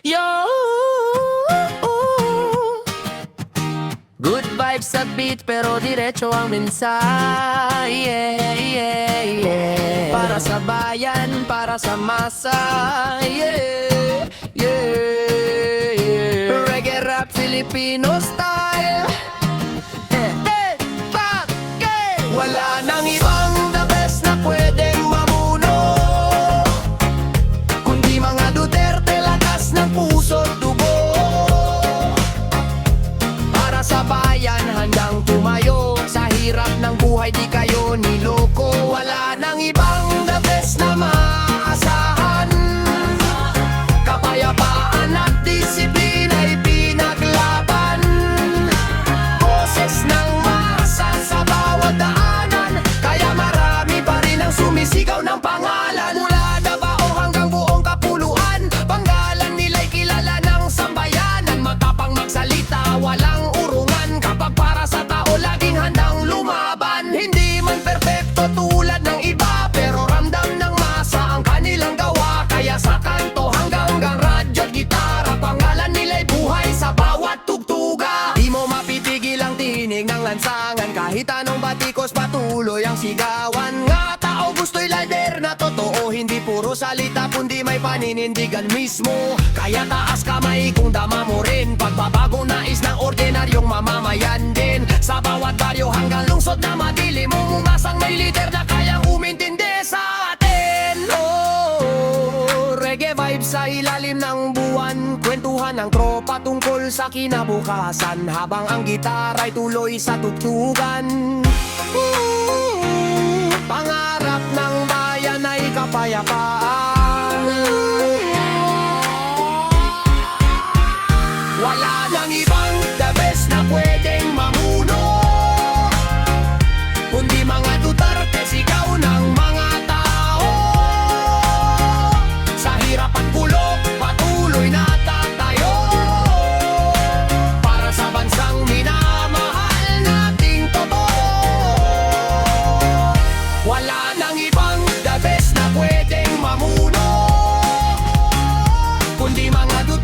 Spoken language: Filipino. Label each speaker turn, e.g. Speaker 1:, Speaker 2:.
Speaker 1: Yo, good vibes sa beat pero diretso ang mensahe. Yeah, yeah, yeah. Para sa bayan, para sa masa. Yeah, yeah, yeah. Reggae rap Filipino style. Wala nang ibang the best na pwedeng mamuno kundi mga Duterte, lakas ng puso't dugo. Para sa bayan handang tumayo, sa hirap ng buhay di kayo niloko. Wala nang ibang the best na maasahan, kapayapaan at disiplina'y pinaglaban. Boses ng masa sa bawat daanan, kaya marami pa rin ang sumisigaw ng pangalan. Mula Davao hanggang buong kapuluan, panggalan nila'y kilala ng sambayanan. Matapang magsalita, walang urungan, kapag para sa tao laging handang lumaban. Hindi man perpekto tulad ng iba, pero ramdam ng masa ang kanilang gawa. Kaya sa kanto hanggang radyo at gitara, pangalan nila'y buhay sa bawat tugtuga. Di mo mapitigil ang tinig ng lansangan, kahit anong batikos patuloy ang sigawan. Nga tao gusto'y lider na totoo, hindi puro salita kundi may paninindigan mismo. Kaya taas kamay kung dama mo rin pagbabagong nais ng ordinaryong mamamayan din. Sa bawat baryo hanggang lungsod na madilim, umungasang may lider na kayang umintindi sa atin. Oh, reggae vibes sa ilalim ng buwan, kwentuhan ng tropa tungkol sa kinabukasan, habang ang gitara'y tuloy sa tugtugan. Pangarap ng bayan ay kapayapaan. Wala nang ibang the best na pwedeng mamuno kundi mga Duterte, sigaw ng mga tao. Sa hirap at kulog, patuloy na tatayo para sa bansang minamahal nating totoo. Wala nang ibang the best na pwedeng mamuno kundi mga Duterte,